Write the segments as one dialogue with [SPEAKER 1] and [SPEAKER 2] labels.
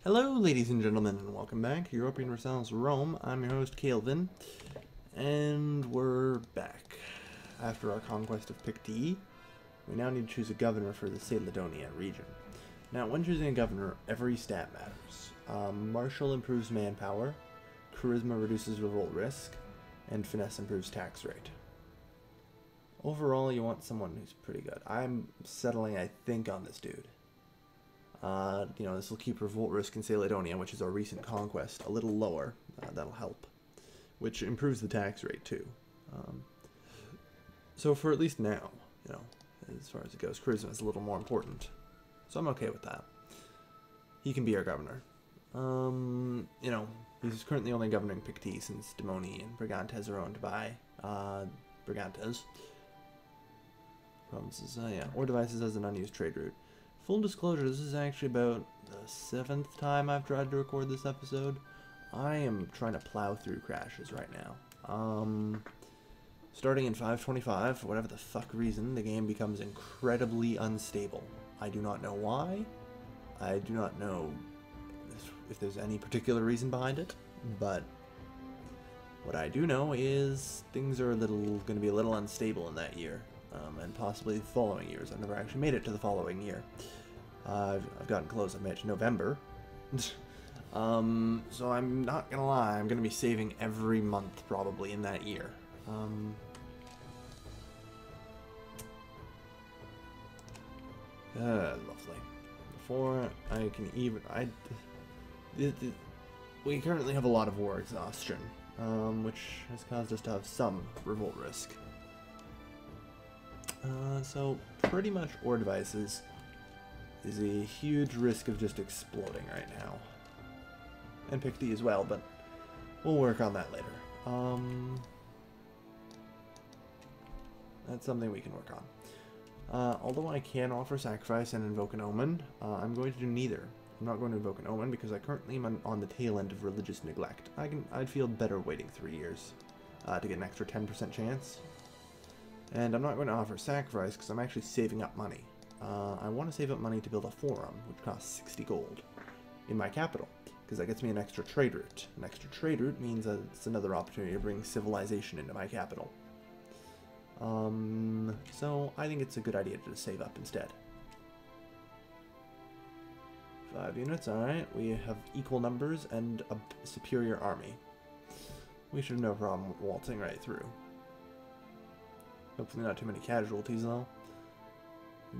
[SPEAKER 1] Hello, ladies and gentlemen, and welcome back to Europa Universalis Rome. I'm your host, Calvin, and we're back. After our conquest of Pictii, we now need to choose a governor for the Caledonia region. Now, when choosing a governor, every stat matters. Martial improves manpower, charisma reduces revolt risk, and finesse improves tax rate. Overall, you want someone who's pretty good. I'm settling, I think, on this dude. This will keep revolt risk in Caledonia, which is our recent conquest, a little lower. That'll help. Which improves the tax rate, too. So for at least now, as far as it goes, charisma is a little more important. So I'm okay with that. He can be our governor. He's currently only governing Pictii since Demoni and Brigantes are owned by, Brigantes. Provinces, or devices as an unused trade route. Full disclosure, this is actually about the 7th time I've tried to record this episode. I am trying to plow through crashes right now. Starting in 525, for whatever the fuck reason, the game becomes incredibly unstable. I do not know why. I do not know if there's any particular reason behind it, but what I do know is things are going to be a little unstable in that year. And possibly the following years. I've never actually made it to the following year. I've gotten close. I've made it to November. So I'm not gonna lie. I'm gonna be saving every month probably in that year. Lovely. Before I can even... we currently have a lot of war exhaustion, which has caused us to have some revolt risk. So pretty much ore devices is a huge risk of just exploding right now. And Pictii as well, but we'll work on that later. That's something we can work on. Although I can offer sacrifice and invoke an omen, I'm going to do neither. I'm not going to invoke an omen because I currently am on the tail end of religious neglect. I'd feel better waiting 3 years to get an extra 10% chance. And I'm not going to offer sacrifice because I'm actually saving up money. I want to save up money to build a forum, which costs 60 gold in my capital, because that gets me an extra trade route. An extra trade route means that it's another opportunity to bring civilization into my capital. So I think it's a good idea to just save up instead. 5 units, alright. We have equal numbers and a superior army. We should have no problem waltzing right through. Hopefully not too many casualties, though.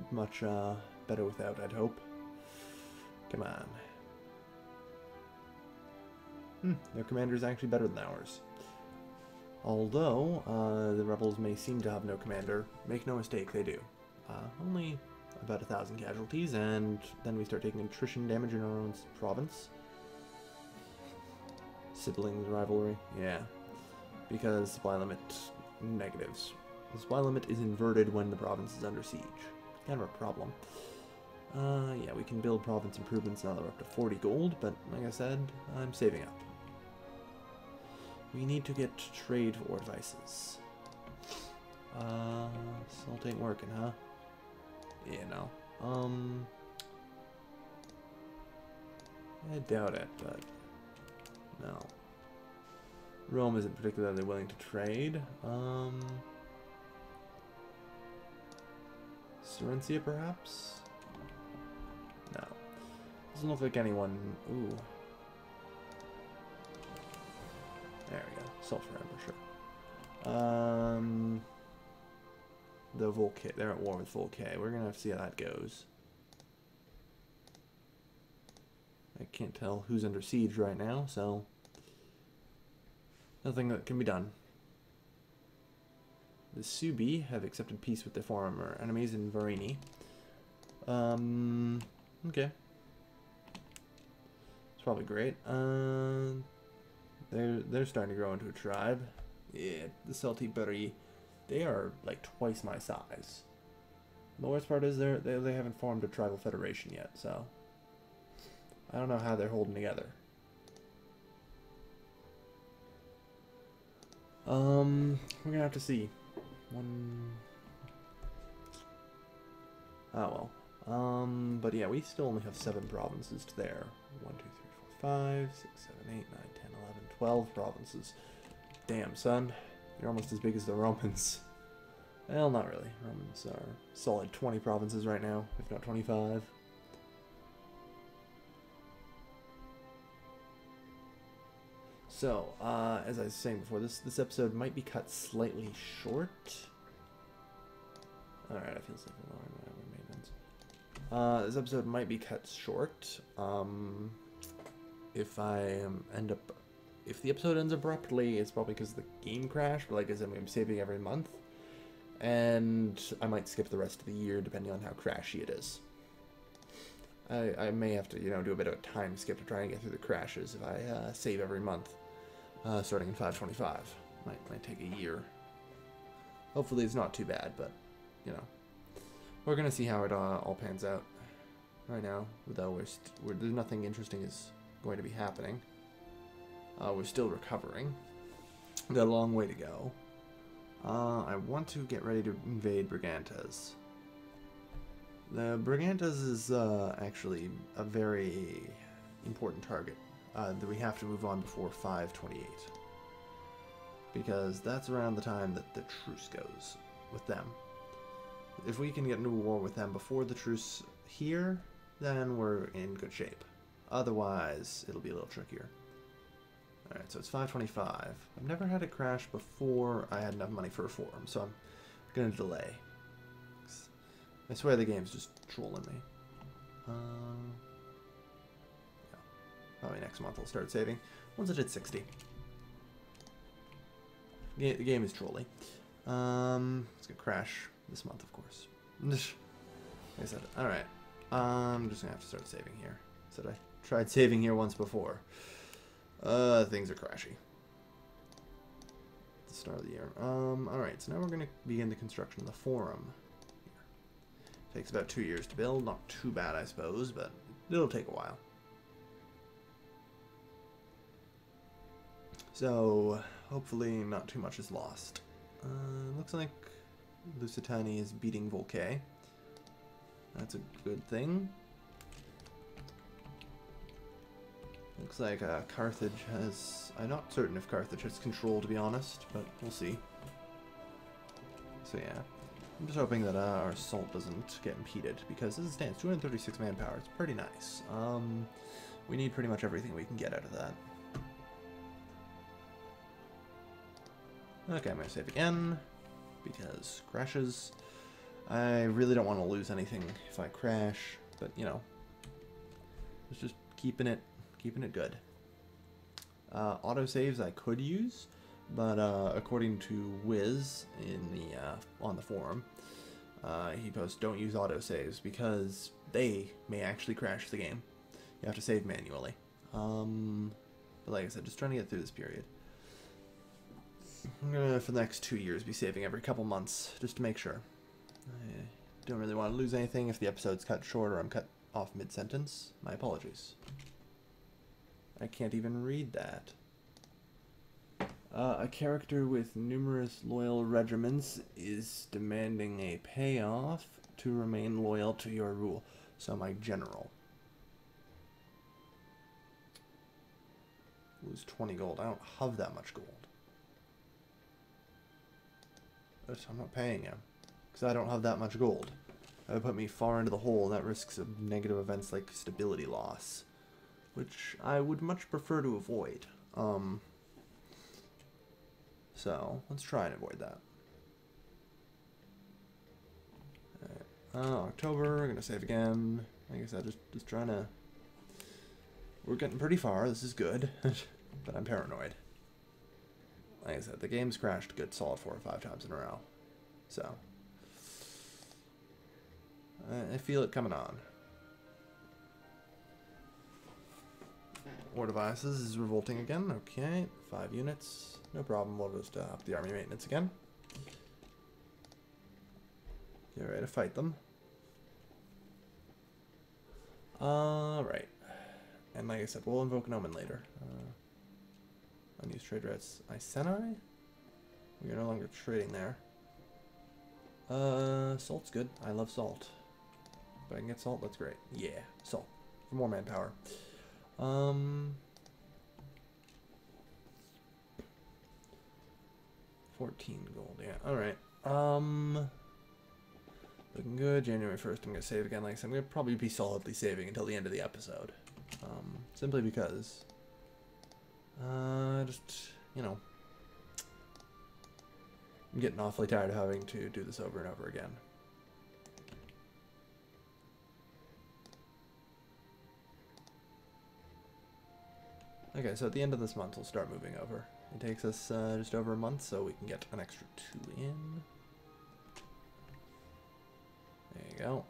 [SPEAKER 1] Much better without, I'd hope. Come on. Their commander is actually better than ours. Although, the rebels may seem to have no commander. Make no mistake, they do. Only about 1,000 casualties, and then we start taking attrition damage in our own province. Siblings rivalry, yeah. Because supply limit negatives. The supply limit is inverted when the province is under siege. Kind of a problem. Yeah, we can build province improvements now that we're up to 40 gold, but like I said, I'm saving up. We need to get trade for ore devices. Salt ain't working, huh? Yeah, no. I doubt it, but no. Rome isn't particularly willing to trade. Serencia, perhaps? No. Doesn't look like anyone... Ooh. There we go. Sulfur Ember, sure. The Volcay. They're at war with Volcay. We're gonna have to see how that goes. I can't tell who's under siege right now, so... nothing that can be done. The Subi have accepted peace with their former enemies in Varini. Okay. It's probably great. They're starting to grow into a tribe. Yeah, the Celtiberi, they are like twice my size. The worst part is they haven't formed a tribal federation yet, so I don't know how they're holding together. We're gonna have to see. Oh well. But yeah, we still only have 7 provinces to there. 1, 2, 3, 4, 5, 6, 7, 8, 9, 10, 11, 12 provinces. Damn, son. You're almost as big as the Romans. Well, not really. Romans are solid 20 provinces right now, if not 25. So, as I was saying before, this episode might be cut slightly short. Alright, I feel safe with maintenance. This episode might be cut short. If the episode ends abruptly, it's probably because the game crashed, but like I said, I'm going to be saving every month. And I might skip the rest of the year, depending on how crashy it is. I may have to, do a bit of a time skip to try and get through the crashes if I save every month. Starting in 525. Might take a year. Hopefully it's not too bad, but, we're going to see how it all pans out. Right now, though, there's nothing interesting is going to be happening. We're still recovering. We've got a long way to go. I want to get ready to invade Brigantes. The Brigantes is actually a very important target that we have to move on before 528. Because that's around the time that the truce goes with them. If we can get into a war with them before the truce here, then we're in good shape. Otherwise, it'll be a little trickier. Alright, so it's 525. I've never had it crash before I had enough money for a forum, so I'm going to delay. I swear the game's just trolling me. Yeah. Probably next month I'll start saving. Once it hits 60. The game is trolly. It's going to crash this month, of course. Like I said, alright. I'm just going to have to start saving here. Said I tried saving here once before. Things are crashy. At the start of the year. Alright, so now we're going to begin the construction of the forum. Here. Takes about 2 years to build. Not too bad, I suppose, but it'll take a while. So, hopefully not too much is lost. Looks like Lusitania is beating Volcae. That's a good thing. Looks like Carthage has... I'm not certain if Carthage has control, to be honest, but we'll see. So yeah, I'm just hoping that our assault doesn't get impeded, because as it stands, 236 manpower, it's pretty nice. We need pretty much everything we can get out of that. Okay, I'm going to save again, because crashes. I really don't want to lose anything if I crash, but it's just keeping it good. Autosaves I could use, but according to Wiz in the on the forum, he posts don't use autosaves because they may actually crash the game. You have to save manually. But like I said, just trying to get through this period. I'm gonna, for the next 2 years, be saving every couple months just to make sure. I don't really want to lose anything if the episode's cut short or I'm cut off mid-sentence. My apologies. I can't even read that. A character with numerous loyal regiments is demanding a payoff to remain loyal to your rule. So my general. Lose 20 gold. I don't have that much gold. I'm not paying him. Because I don't have that much gold. That would put me far into the hole, and that risks of negative events like stability loss. Which I would much prefer to avoid. So, let's try and avoid that. October, we're going to save again. Like I said, just trying to... We're getting pretty far, this is good. But I'm paranoid. Like I said, the game's crashed a good solid 4 or 5 times in a row. So, I feel it coming on. War Devices is revolting again. Okay, 5 units. No problem, we'll just up the army maintenance again. Get ready to fight them. Alright. And like I said, we'll invoke an omen later. Unused trade routes. Iceni? We are no longer trading there. Salt's good. I love salt. If I can get salt, that's great. Yeah, salt. For more manpower. Um, 14 gold, yeah, alright. Looking good. January 1st, I'm going to save again. Like I said, I'm going to probably be solidly saving until the end of the episode. Simply because, just, you know, I'm getting awfully tired of having to do this over and over again. Okay, so at the end of this month, we'll start moving over. It takes us just over a month, so we can get an extra 2 in. There you go.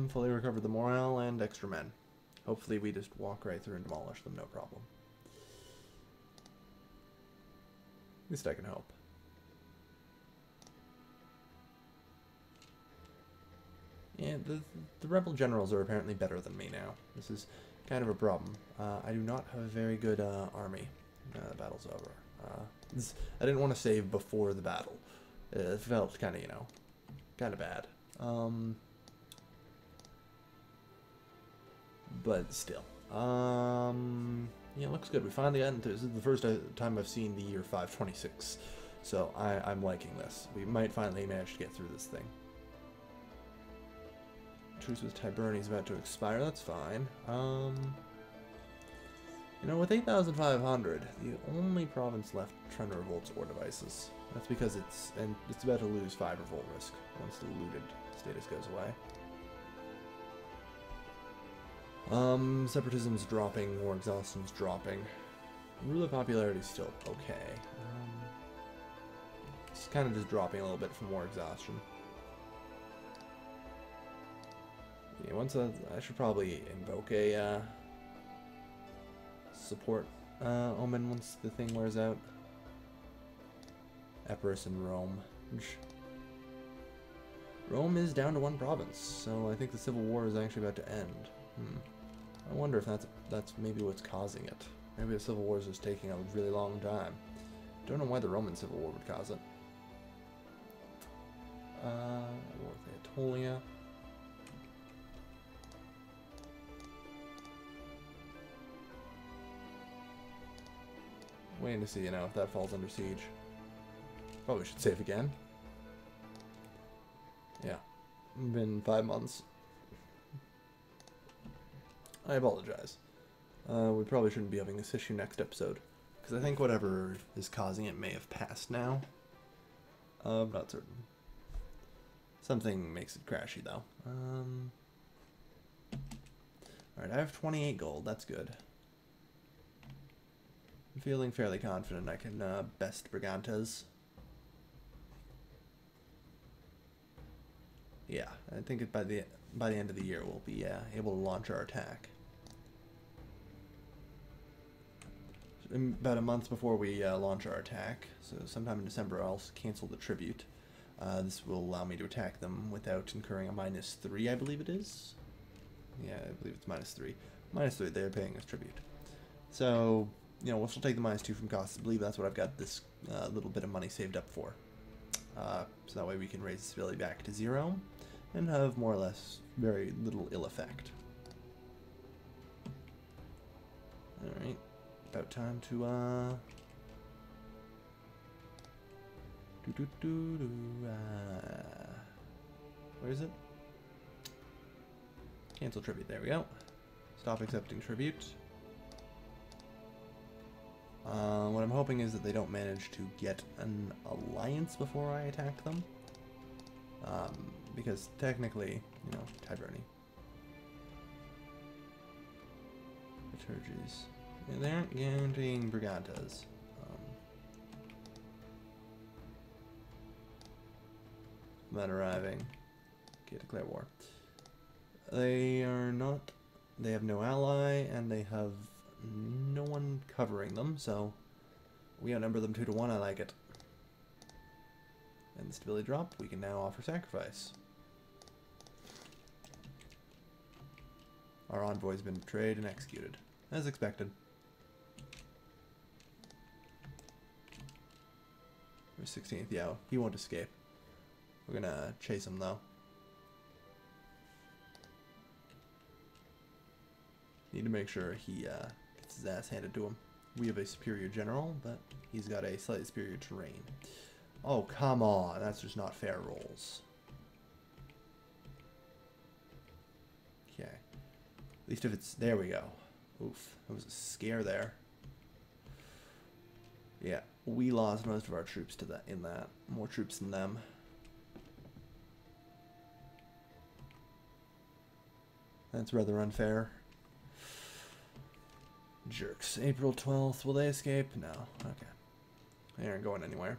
[SPEAKER 1] Fully recovered the morale and extra men. Hopefully we just walk right through and demolish them, no problem. At least I can hope. Yeah, the rebel generals are apparently better than me now. This is kind of a problem. I do not have a very good army. The battle's over. I didn't want to save before the battle. It felt kind of, you know, kind of bad. But still. Yeah, looks good. We finally got into this. This is the first time I've seen the year 526. So I'm liking this. We might finally manage to get through this thing. Truce with Tiberni is about to expire. That's fine. You know, with 8,500, the only province left trying to revolt's Ore Devices. That's because it's about to lose 5 revolt risk once the looted status goes away. Separatism's dropping, war exhaustion's dropping. Ruler popularity is still okay. It's kind of just dropping a little bit from war exhaustion. Yeah, once I should probably invoke a support omen once the thing wears out. Epirus and Rome. Rome is down to 1 province, so I think the civil war is actually about to end. I wonder if that's maybe what's causing it. Maybe the civil war is just taking a really long time. Don't know why the Roman civil war would cause it. War with Aetolia. Waiting to see, you know, if that falls under siege. Probably should save again. Yeah. Been 5 months. I apologize. We probably shouldn't be having this issue next episode. Because I think whatever is causing it may have passed now. I'm not certain. Something makes it crashy, though. Alright, I have 28 gold. That's good. I'm feeling fairly confident I can best Brigantes. Yeah, I think by the end of the year we'll be able to launch our attack. About a month before we launch our attack, so sometime in December I'll cancel the tribute. This will allow me to attack them without incurring a -3, I believe it is. Yeah, I believe it's -3. -3, they're paying us tribute. So, you know, we'll still take the -2 from costs. I believe that's what I've got this little bit of money saved up for. So that way we can raise the civility back to 0 and have more or less very little ill effect. Alright, about time to where is it? Cancel tribute, there we go. Stop accepting tribute. What I'm hoping is that they don't manage to get an alliance before I attack them. Because technically, you know, Tiberni. Liturgies. Yeah, they aren't guaranteeing Brigantes. Not arriving. Okay, declare war. They are not. They have no ally, and they have no one covering them, so we outnumber them 2-1. I like it. And the stability drop, we can now offer sacrifice. Our envoy's been betrayed and executed, as expected. We're 16th, yeah, he won't escape. We're gonna chase him though. Need to make sure he gets his ass handed to him. We have a superior general, but he's got a slightly superior terrain. Oh, come on. That's just not fair rolls. Okay. At least if it's... There we go. Oof. That was a scare there. Yeah. We lost most of our troops to that in that. More troops than them. That's rather unfair. Jerks. April 12th. Will they escape? No. Okay. They aren't going anywhere.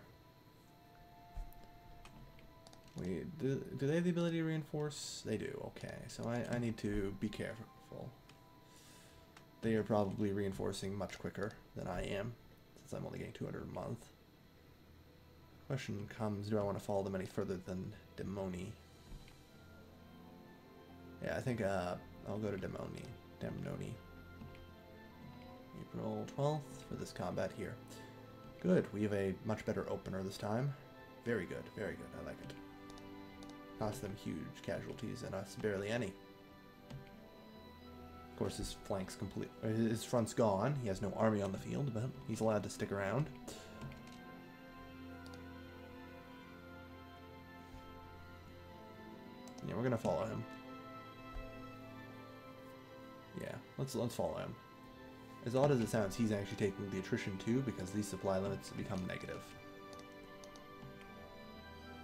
[SPEAKER 1] Do they have the ability to reinforce? They do. Okay. So I need to be careful. They are probably reinforcing much quicker than I am, since I'm only getting 200 a month. Question comes, do I want to follow them any further than Demoni? Yeah, I think I'll go to Demoni. April 12th for this combat here. Good, we have a much better opener this time. Very good, I like it. Cost them huge casualties and us barely any. Of course, his flank's complete. His front's gone. He has no army on the field, but he's allowed to stick around. Yeah, we're gonna follow him. Yeah, let's follow him. As odd as it sounds, he's actually taking the attrition too, because these supply limits become negative.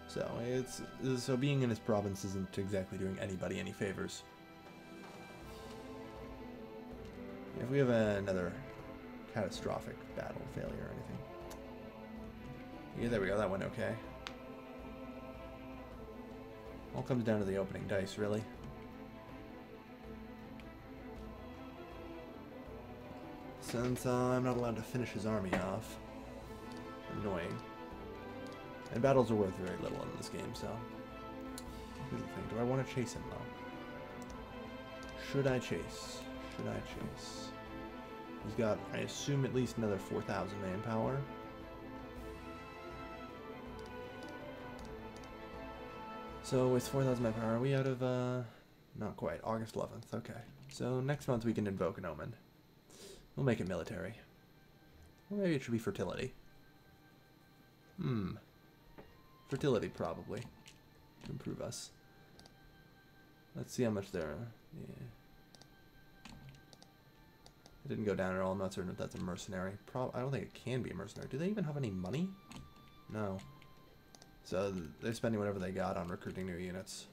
[SPEAKER 1] So being in his province isn't exactly doing anybody any favors. If we have another catastrophic battle failure or anything. Yeah, there we go, that went okay. All comes down to the opening dice, really. Since I'm not allowed to finish his army off. Annoying. And battles are worth very little in this game, so... Here's the thing, do I want to chase him, though? Should I chase? Should I chase? He's got, I assume, at least another 4,000 manpower. So with 4,000 manpower, are we out of, not quite, August 11th, okay. So next month we can invoke an omen. We'll make it military. Or maybe it should be fertility. Fertility, probably. To improve us. Let's see how much they're... Yeah. It didn't go down at all. I'm not certain if that's a mercenary. I don't think it can be a mercenary. Do they even have any money? No. So they're spending whatever they got on recruiting new units.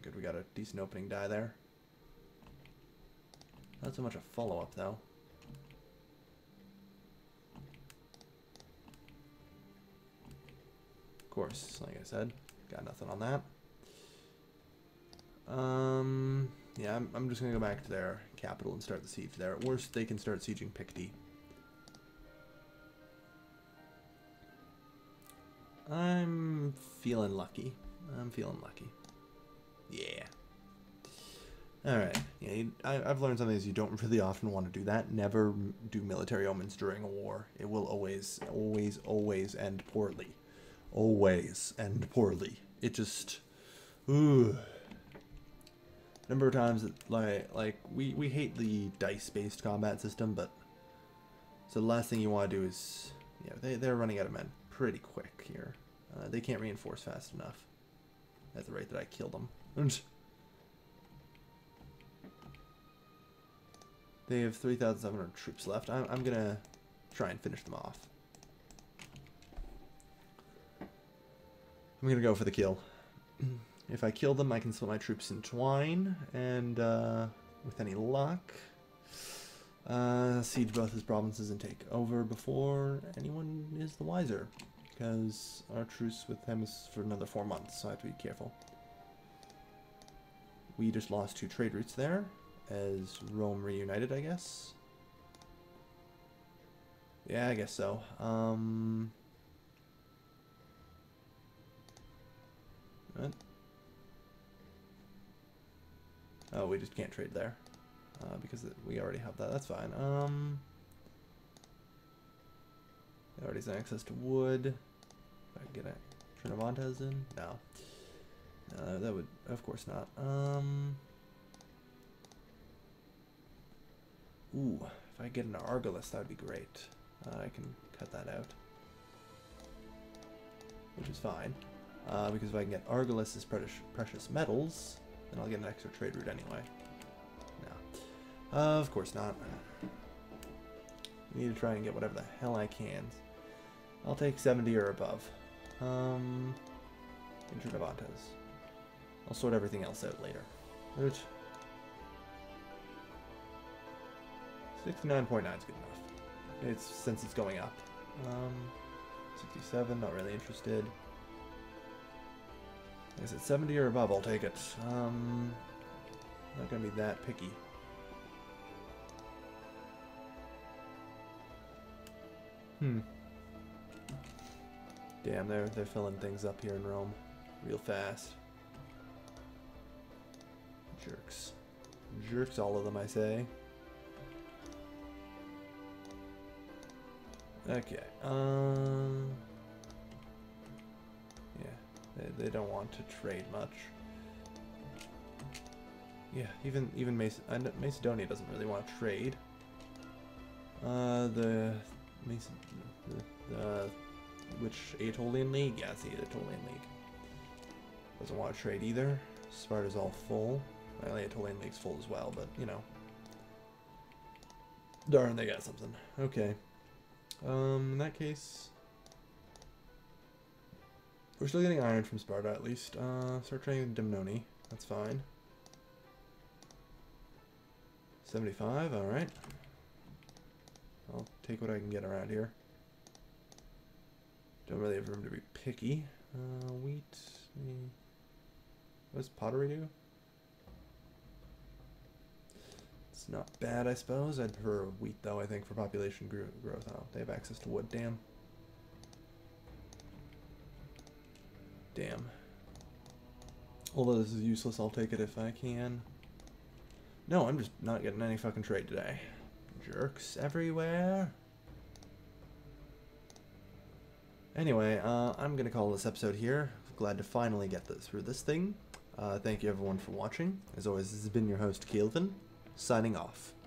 [SPEAKER 1] Good, we got a decent opening die there. Not so much a follow-up, though. Of course, like I said, got nothing on that. Yeah, I'm just gonna go back to their capital and start the siege there. At worst, they can start sieging Picty. I'm feeling lucky. Yeah. Alright. Yeah, I've learned something is you don't really often want to do that. Never do military omens during a war. It will always end poorly. Always end poorly. It just... Ooh. Number of times that, like we hate the dice-based combat system, but... So the last thing you want to do is... Yeah, they're running out of men pretty quick here. They can't reinforce fast enough. At the rate that I kill them. They have 3,700 troops left. I'm gonna try and finish them off. I'm gonna go for the kill. If I kill them, I can split my troops in twine, and with any luck, siege both his provinces and take over before anyone is the wiser. Because our truce with him is for another 4 months, so I have to be careful. We just lost 2 trade routes there, as Rome reunited, I guess. Yeah, I guess so. What? Oh, we just can't trade there. Because we already have that. That's fine. They already have access to wood. If I can get a Trinovantes in? No. No, that would... Of course not. Ooh, if I get an Argolis, that would be great. I can cut that out. Which is fine. Because if I can get Argolis as precious metals, then I'll get an extra trade route anyway. No. Of course not. I need to try and get whatever the hell I can. I'll take 70 or above. Intradavantes. I'll sort everything else out later. Which 69.9 is good enough. It's since it's going up. 67, not really interested. Is it 70 or above? I'll take it. Not gonna be that picky. Damn, they're filling things up here in Rome real fast. Jerks. Jerks, all of them, I say. Okay. Yeah, they don't want to trade much. Yeah, even Macedonia doesn't really want to trade. Which Aetolian League? Yeah, it's the Aetolian League. Doesn't want to trade either. Sparta's all full. Well, Aetolian League's full as well, but you know. Darn, they got something. Okay. In that case, we're still getting iron from Sparta at least. Start trading with Dimnoni. That's fine. 75, alright. I'll take what I can get around here. Don't really have room to be picky. Wheat. What does pottery do? It's not bad, I suppose. I'd prefer wheat, though, I think, for population growth. Oh, they have access to wood. Damn. Damn. Although this is useless, I'll take it if I can. No, I'm just not getting any fucking trade today. Jerks everywhere. Anyway, I'm going to call this episode here. Glad to finally get through this thing. Thank you everyone for watching. As always, this has been your host, Kelvin, signing off.